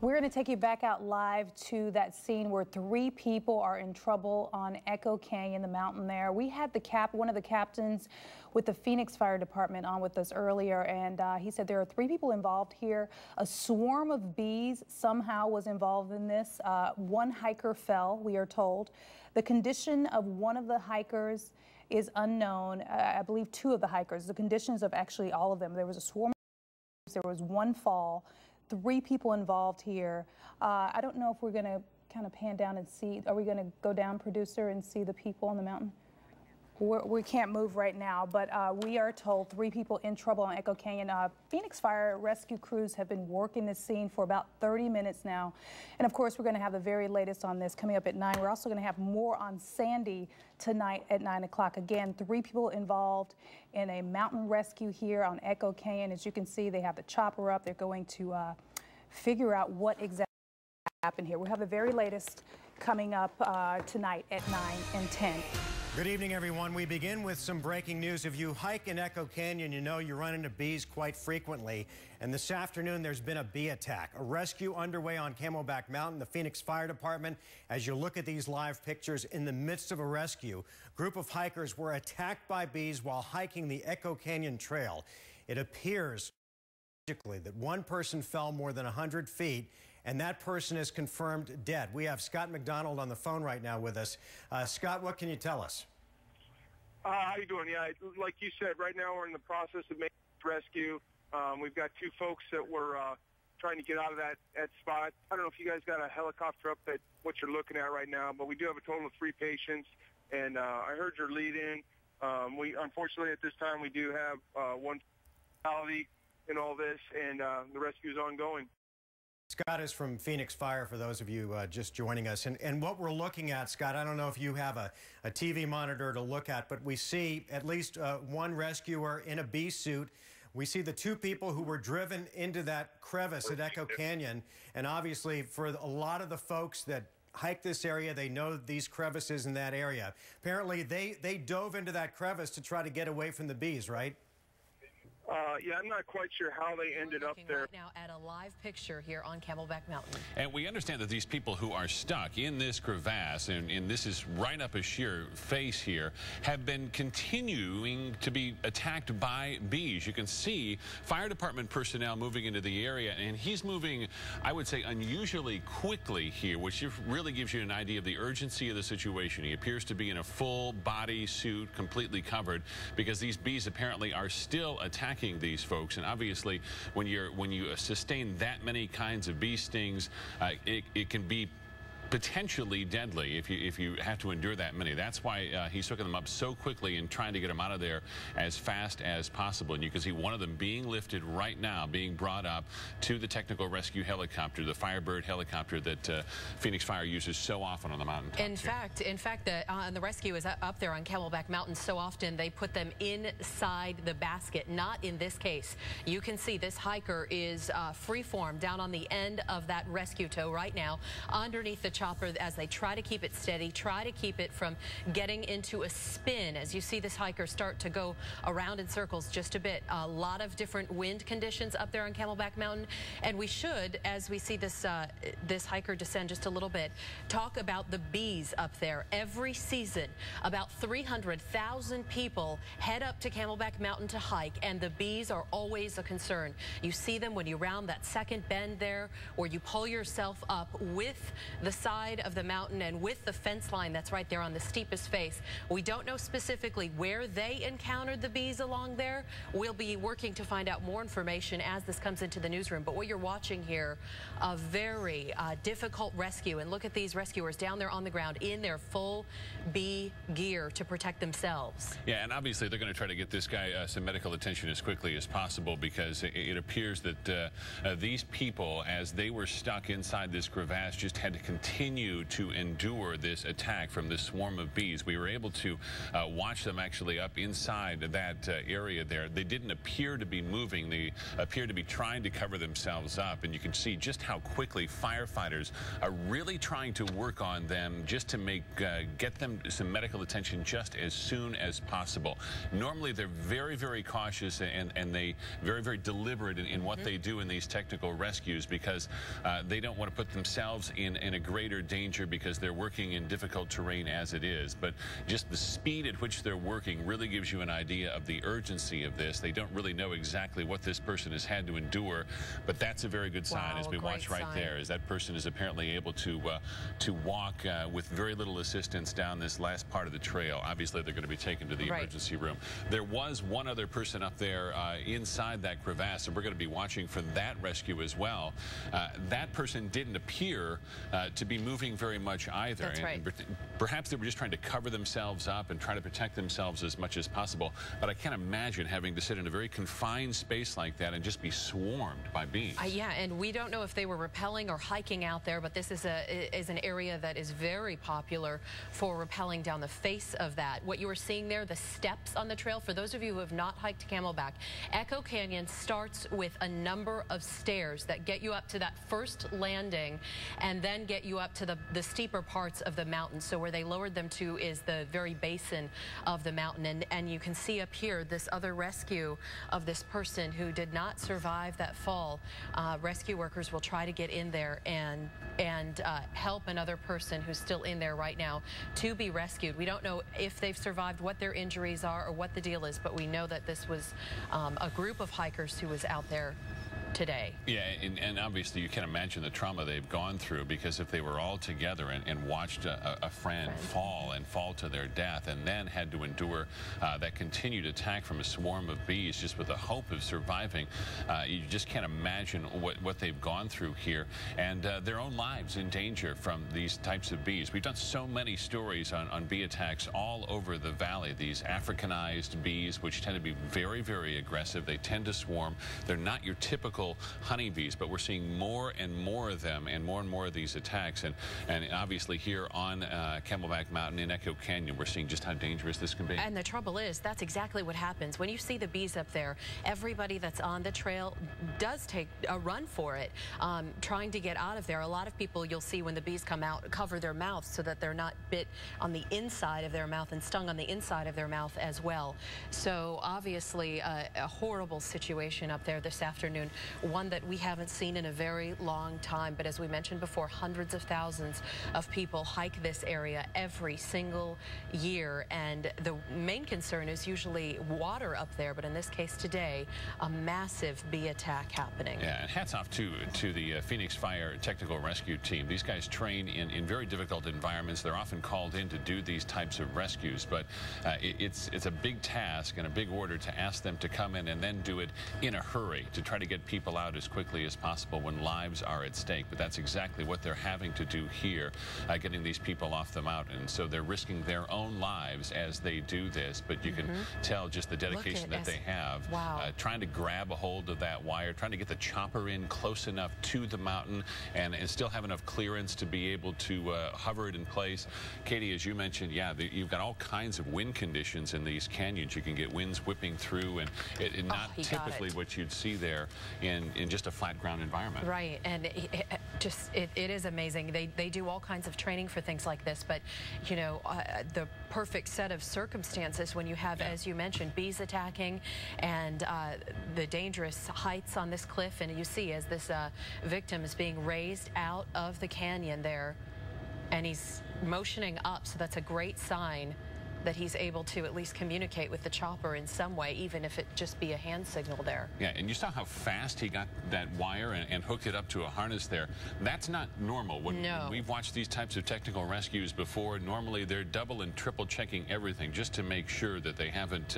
We're going to take you back out live to that scene where 3 people are in trouble on Echo Canyon, the mountain there. We had one of the captains with the Phoenix Fire Department on with us earlier, and he said there are 3 people involved here. A swarm of bees somehow was involved in this. One hiker fell, we are told. The condition of one of the hikers is unknown. I believe 2 of the hikers. The conditions of actually all of them. There was a swarm of bees. There was 1 fall. 3 people involved here. I don't know if we're going to kind of pan down and see. Are we going to go down, producer, and see the people on the mountain? We can't move right now, but we are told 3 people in trouble on Echo Canyon. Phoenix Fire rescue crews have been working this scene for about 30 minutes now. And of course, we're going to have the very latest on this coming up at 9. We're also going to have more on Sandy tonight at 9 o'clock. Again, 3 people involved in a mountain rescue here on Echo Canyon. As you can see, they have the chopper up. They're going to figure out what exactly happened here. We'll have the very latest coming up tonight at 9 and 10. Good evening, everyone. We begin with some breaking news. If you hike in Echo Canyon, you know you run into bees quite frequently. And this afternoon, there's been a bee attack. A rescue underway on Camelback Mountain. The Phoenix Fire Department, as you look at these live pictures, in the midst of a rescue, a group of hikers were attacked by bees while hiking the Echo Canyon Trail. It appears that one person fell more than 100 feet, and that person is confirmed dead. We have Scott McDonald on the phone right now with us. Scott, what can you tell us? How you doing? Yeah, like you said, right now we're in the process of making rescue. We've got 2 folks that were trying to get out of that spot. I don't know if you guys got a helicopter up at what you're looking at right now, but we do have a total of 3 patients, and I heard your lead in. We unfortunately at this time we do have 1 fatality in all this, and the rescue is ongoing. Scott is from Phoenix Fire, for those of you just joining us. And what we're looking at, Scott, I don't know if you have a TV monitor to look at, but we see at least 1 rescuer in a bee suit. We see the 2 people who were driven into that crevice at Echo Canyon. And obviously, for a lot of the folks that hike this area, they know these crevices in that area. Apparently, they dove into that crevice to try to get away from the bees, right? Yeah, I'm not quite sure how they ended up there. Right now at a live picture here on Camelback Mountain. And we understand that these people who are stuck in this crevasse, and this is right up a sheer face here, have been continuing to be attacked by bees. You can see fire department personnel moving into the area, and he's moving, I would say, unusually quickly here, which really gives you an idea of the urgency of the situation. He appears to be in a full body suit, completely covered, because these bees apparently are still attacking these folks. And obviously, when you sustain that many kinds of bee stings, it can be potentially deadly if you have to endure that many. That's why he's hooking them up so quickly and trying to get them out of there as fast as possible. And you can see one of them being lifted right now, being brought up to the technical rescue helicopter, the Firebird helicopter that Phoenix Fire uses so often on the mountain. In fact, the rescue is up there on Camelback Mountain so often they put them inside the basket. Not in this case. You can see this hiker is freeform down on the end of that rescue tow right now, underneath the chopper, as they try to keep it steady, try to keep it from getting into a spin. As you see this hiker start to go around in circles just a bit. A lot of different wind conditions up there on Camelback Mountain. And we should, as we see this this hiker descend just a little bit, talk about the bees up there. Every season, about 300,000 people head up to Camelback Mountain to hike, and the bees are always a concern. You see them when you round that second bend there, or you pull yourself up with the side of the mountain and with the fence line that's right there on the steepest face. We don't know specifically where they encountered the bees along there. We'll be working to find out more information as this comes into the newsroom. But what you're watching here, a very difficult rescue. And look at these rescuers down there on the ground in their full bee gear to protect themselves. Yeah, and obviously they're going to try to get this guy some medical attention as quickly as possible, because it appears that these people, as they were stuck inside this crevasse, just had to continue continue to endure this attack from this swarm of bees. We were able to watch them actually up inside that area there. They didn't appear to be moving. They appear to be trying to cover themselves up, and you can see just how quickly firefighters are really trying to work on them just to get them some medical attention just as soon as possible. Normally they're very, very cautious and they very deliberate in what they do in these technical rescues, because they don't want to put themselves in a greater danger because they're working in difficult terrain as it is. But just the speed at which they're working really gives you an idea of the urgency of this. They don't really know exactly what this person has had to endure, but that's a very good sign, as we watch right there, as that person is apparently able to walk with very little assistance down this last part of the trail. Obviously, they're going to be taken to the emergency room. There was one other person up there inside that crevasse, and we're going to be watching for that rescue as well. That person didn't appear to be moving very much either. That's right. Perhaps they were just trying to cover themselves up and try to protect themselves as much as possible. But I can't imagine having to sit in a very confined space like that and just be swarmed by bees. Yeah, and we don't know if they were rappelling or hiking out there, but this is an area that is very popular for rappelling down the face of that. What you were seeing there, the steps on the trail, for those of you who have not hiked Camelback, Echo Canyon starts with a number of stairs that get you up to that first landing and then get you up to the steeper parts of the mountain. So where they lowered them to is the very basin of the mountain. And you can see up here this other rescue of this person who did not survive that fall. Rescue workers will try to get in there and help another person who's still in there right now to be rescued. We don't know if they've survived, what their injuries are, or what the deal is, but we know that this was a group of hikers who was out there today. Yeah, and obviously you can imagine the trauma they've gone through, because if they were all together and watched a friend fall to their death and then had to endure that continued attack from a swarm of bees just with the hope of surviving, you just can't imagine what they've gone through here, and their own lives in danger from these types of bees. We've done so many stories on bee attacks all over the valley. These Africanized bees, which tend to be very aggressive. They tend to swarm. They're not your typical honeybees, but we're seeing more and more of them and more of these attacks. And obviously here on Camelback Mountain in Echo Canyon, we're seeing just how dangerous this can be. And the trouble is, that's exactly what happens. When you see the bees up there, everybody that's on the trail does take a run for it, trying to get out of there. A lot of people you'll see when the bees come out cover their mouths so that they're not bit on the inside of their mouth and stung on the inside of their mouth as well. So obviously a horrible situation up there this afternoon. One that we haven't seen in a very long time. But as we mentioned before, hundreds of thousands of people hike this area every single year. And the main concern is usually water up there. But in this case today, a massive bee attack happening. Yeah, and hats off to the Phoenix Fire Technical Rescue Team. These guys train in very difficult environments. They're often called in to do these types of rescues. But it's a big task and a big order to ask them to come in and then do it in a hurry to try to get people out as quickly as possible when lives are at stake. But that's exactly what they're having to do here, getting these people off the mountain. So they're risking their own lives as they do this, but you can tell just the dedication that they have. Wow. Trying to grab a hold of that wire, trying to get the chopper in close enough to the mountain and still have enough clearance to be able to hover it in place. Katie, as you mentioned, yeah, you've got all kinds of wind conditions in these canyons. You can get winds whipping through, and not typically what you'd see there in just a flat ground environment. Right, and it is amazing. They do all kinds of training for things like this, but you know, the perfect set of circumstances when you have, as you mentioned, bees attacking and the dangerous heights on this cliff, and you see as this victim is being raised out of the canyon there, and he's motioning up, so that's a great sign that he's able to at least communicate with the chopper in some way, even if it just be a hand signal there. Yeah, and you saw how fast he got that wire and hooked it up to a harness there. That's not normal. When we've watched these types of technical rescues before, normally they're double and triple checking everything just to make sure that they haven't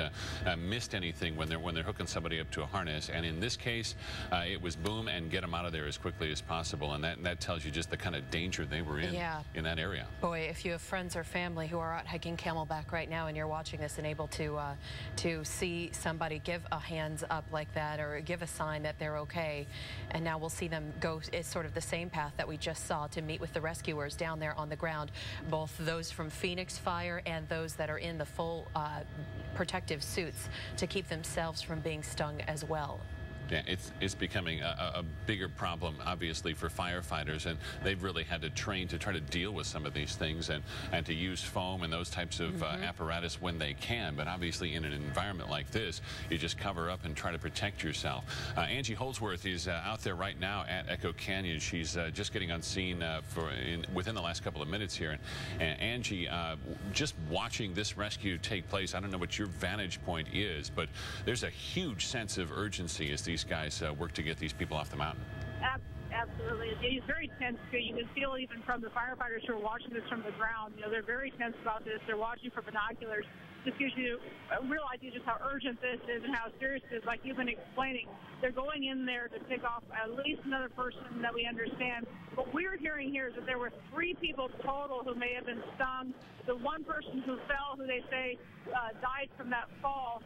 missed anything when they're hooking somebody up to a harness. And in this case, it was boom and get them out of there as quickly as possible. And that tells you just the kind of danger they were in that area. Boy, if you have friends or family who are out hiking Camelback right now and you're watching this and able to see somebody give a hands up like that or give a sign that they're okay, and now we'll see them go, it's sort of the same path that we just saw to meet with the rescuers down there on the ground, both those from Phoenix Fire and those that are in the full protective suits to keep themselves from being stung as well. Yeah, it's becoming a bigger problem, obviously, for firefighters, and they've really had to train to try to deal with some of these things and to use foam and those types of apparatus when they can. But obviously, in an environment like this, you just cover up and try to protect yourself. Angie Holdsworth is out there right now at Echo Canyon. She's just getting on scene within the last couple of minutes here. And Angie, just watching this rescue take place, I don't know what your vantage point is, but there's a huge sense of urgency as these guys work to get these people off the mountain. Absolutely. It's very tense, too. You can feel even from the firefighters who are watching this from the ground. You know, they're very tense about this. They're watching for binoculars. This gives you a real idea just how urgent this is and how serious it is, like you've been explaining. They're going in there to pick off at least another person that we understand. What we're hearing here is that there were 3 people total who may have been stung. The one person who fell, who they say died from that fall,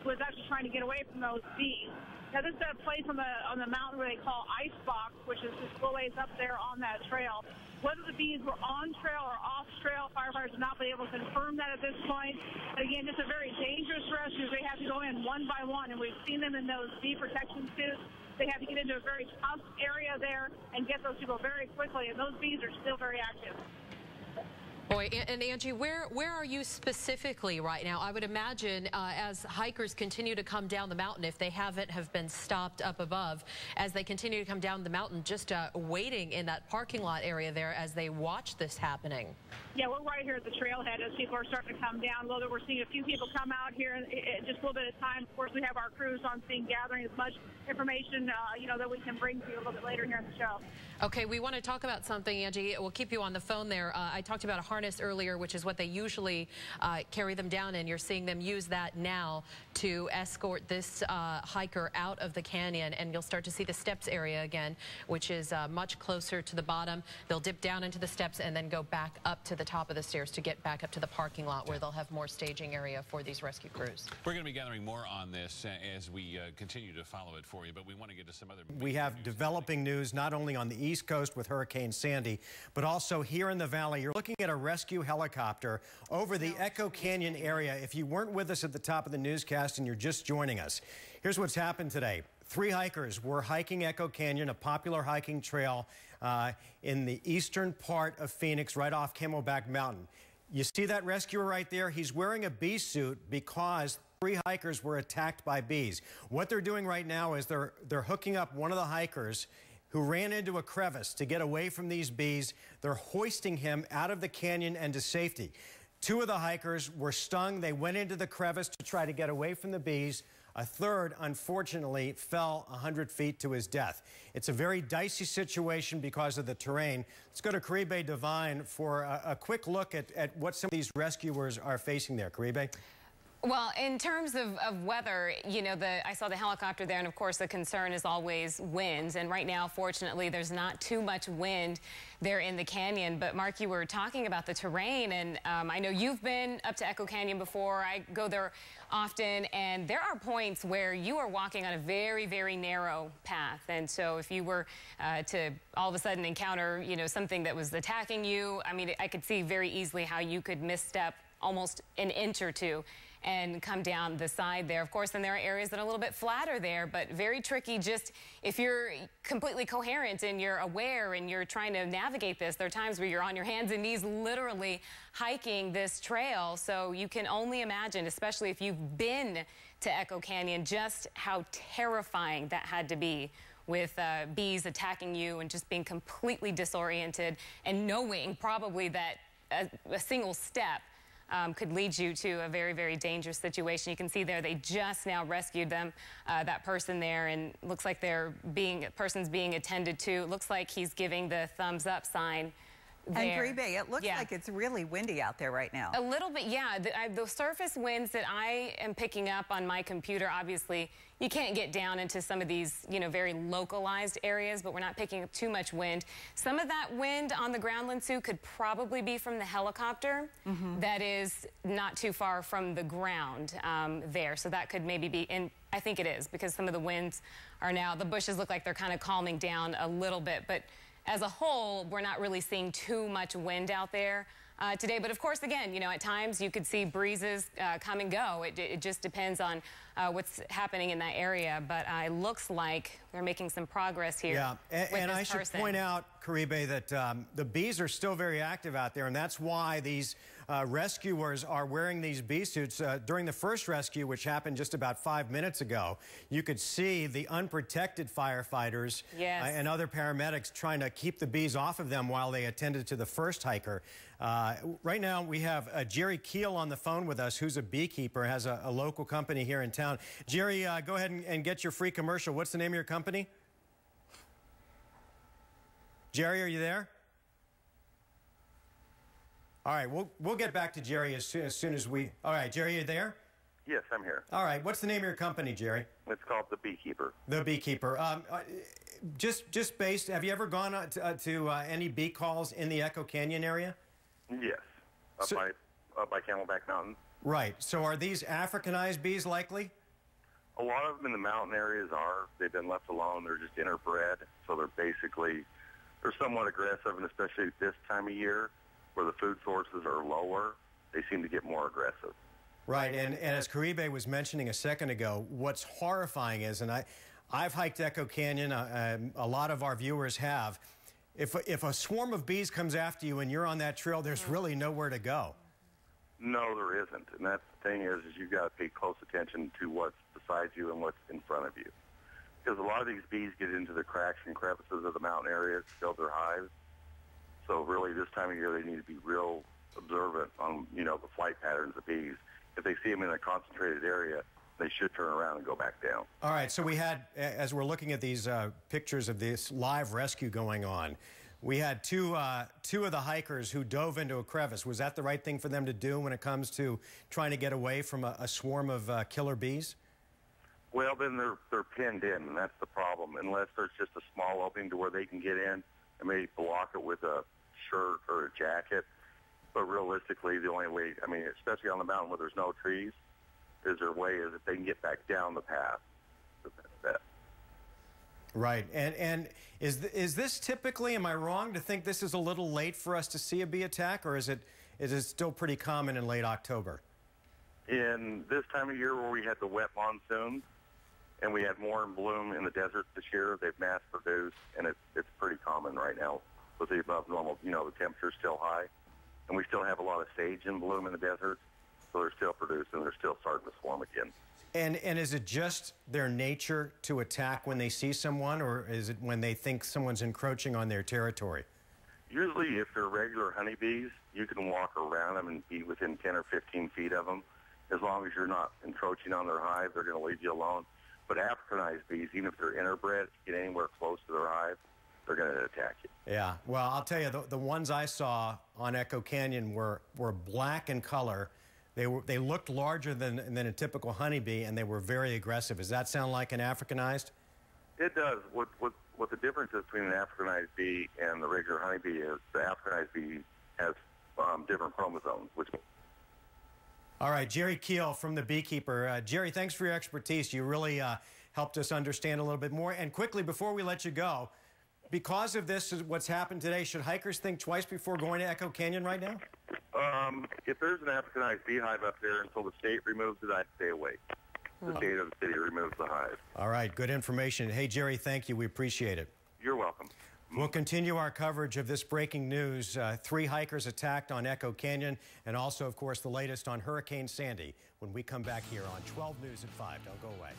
was actually trying to get away from those bees. Now, this is a place on the mountain where they call Ice Box, which is just a ways up there on that trail. Whether the bees were on trail or off trail, firefighters have not been able to confirm that at this point. But again, it's a very dangerous rescue. They have to go in one by one, and we've seen them in those bee protection suits. They have to get into a very tough area there and get those people very quickly, and those bees are still very active. Boy, and Angie, where are you specifically right now? I would imagine as hikers continue to come down the mountain, if they have been stopped up above, as they continue to come down the mountain, just waiting in that parking lot area there as they watch this happening. Yeah, we're right here at the trailhead as people are starting to come down. Although we're seeing a few people come out here in just a little bit of time. Of course, we have our crews on scene gathering as much information, that we can bring to you a little bit later here in the show. Okay, we want to talk about something, Angie. We'll keep you on the phone there. I talked about a harness earlier, which is what they usually carry them down in. You're seeing them use that now to escort this hiker out of the canyon, and you'll start to see the steps area again, which is much closer to the bottom. They'll dip down into the steps and then go back up to the top of the stairs to get back up to the parking lot where they'll have more staging area for these rescue crews. We're going to be gathering more on this as we continue to follow it for you, but we want to get to some other... We have developing news not only on the East Coast with Hurricane Sandy, but also here in the valley. You're looking at a rescue helicopter over the Echo Canyon area. If you weren't with us at the top of the newscast and you're just joining us, here's what's happened today. 3 hikers were hiking Echo Canyon, a popular hiking trail in the eastern part of Phoenix, right off Camelback Mountain. You see that rescuer right there? He's wearing a bee suit because 3 hikers were attacked by bees. What they're doing right now is they're hooking up one of the hikers who ran into a crevice to get away from these bees. They're hoisting him out of the canyon and to safety. 2 of the hikers were stung. They went into the crevice to try to get away from the bees. A third, unfortunately, fell 100 feet to his death. It's a very dicey situation because of the terrain. Let's go to Caribe Divine for a quick look at what some of these rescuers are facing there. Caribe? Well, in terms of weather, I saw the helicopter there, and of course the concern is always winds. And right now, fortunately, there's not too much wind there in the canyon. But Mark, you were talking about the terrain, and I know you've been up to Echo Canyon before. I go there often, and there are points where you are walking on a very, very narrow path. And so if you were to all of a sudden encounter, something that was attacking you, I mean, I could see very easily how you could misstep almost an inch or 2 and come down the side there. Of course, then there are areas that are a little bit flatter there, but very tricky. Just if you're completely coherent and you're aware and you're trying to navigate this, there are times where you're on your hands and knees literally hiking this trail. So you can only imagine, especially if you've been to Echo Canyon, just how terrifying that had to be with bees attacking you and just being completely disoriented and knowing probably that a single step could lead you to a very, very dangerous situation. You can see there they just now rescued them, that person there, and looks like person's being attended to. Looks like he's giving the thumbs up sign there. And Caribe, it looks like it's really windy out there right now. A little bit, yeah. The surface winds that I am picking up on my computer, obviously, you can't get down into some of these, very localized areas, but we're not picking up too much wind. Some of that wind on the ground, Linsu, could probably be from the helicopter that is not too far from the ground there. So that could maybe be, and I think it is, because some of the winds are now, the bushes look like they're kind of calming down a little bit, but as a whole, we're not really seeing too much wind out there today. But of course, again, at times you could see breezes come and go. It just depends on what's happening in that area. But it looks like they're making some progress here. Yeah, and I should point out, Caribe, that the bees are still very active out there, and that's why these rescuers are wearing these bee suits. During the first rescue, which happened just about 5 minutes ago, you could see the unprotected firefighters and other paramedics trying to keep the bees off of them while they attended to the first hiker. Right now, we have Jerry Keel on the phone with us, who's a beekeeper, has a local company here in town. Jerry, go ahead and get your free commercial. What's the name of your company? Jerry, are you there? All right, we'll get back to Jerry as soon as we... All right, Jerry, are you there? Yes, I'm here. All right, what's the name of your company, Jerry? It's called The Beekeeper. The Beekeeper. Just based, have you ever gone to any bee calls in the Echo Canyon area? Yes, up by Camelback Mountain. Right, so are these Africanized bees likely? A lot of them in the mountain areas are. They've been left alone. They're just interbred, so they're somewhat aggressive, and especially this time of year, where the food sources are lower, they seem to get more aggressive. Right, and as Caribe was mentioning a second ago, what's horrifying is, and I've hiked Echo Canyon, a lot of our viewers have, if a swarm of bees comes after you and you're on that trail, there's really nowhere to go. No, there isn't, and that's the thing is you've got to pay close attention to what's beside you and what's in front of you. Because a lot of these bees get into the cracks and crevices of the mountain areas to build their hives. So really, this time of year, they need to be real observant on, the flight patterns of bees. If they see them in a concentrated area, they should turn around and go back down. All right, so we had, as we're looking at these pictures of this live rescue going on, we had two of the hikers who dove into a crevice. Was that the right thing for them to do when it comes to trying to get away from a swarm of killer bees? Well, then they're pinned in, and that's the problem. Unless there's just a small opening to where they can get in and maybe block it with a shirt or a jacket. But realistically, the only way, especially on the mountain where there's no trees, is their way is if they can get back down the path. Right, and is this typically, am I wrong to think this is a little late for us to see a bee attack, or is it still pretty common in late October? In this time of year where we had the wet monsoon, and we had more in bloom in the desert this year, they've mass produced, and it's pretty common right now with the above normal, the temperature's still high, and we still have a lot of sage in bloom in the desert, so they're still producing, they're still starting to swarm again. And is it just their nature to attack when they see someone, or is it when they think someone's encroaching on their territory? Usually, if they're regular honeybees, you can walk around them and be within 10 or 15 feet of them. As long as you're not encroaching on their hive, they're going to leave you alone. But Africanized bees, even if they're interbred, get anywhere close to their hive, they're going to attack you. Yeah, well, I'll tell you, the ones I saw on Echo Canyon were black in color. They looked larger than a typical honeybee, and they were very aggressive. Does that sound like an Africanized? It does. What the difference is between an Africanized bee and the regular honeybee is the Africanized bee has different chromosomes. All right, Jerry Keel from The Beekeeper. Jerry, thanks for your expertise. You really helped us understand a little bit more. And quickly, before we let you go, because of this, what's happened today, should hikers think twice before going to Echo Canyon right now? If there's an Africanized beehive up there until the state removes it, I'd stay away. The state of the city removes the hive. All right, good information. Hey, Jerry, thank you. We appreciate it. You're welcome. We'll continue our coverage of this breaking news. 3 hikers attacked on Echo Canyon, and also, of course, the latest on Hurricane Sandy when we come back here on 12 News at 5. Don't go away.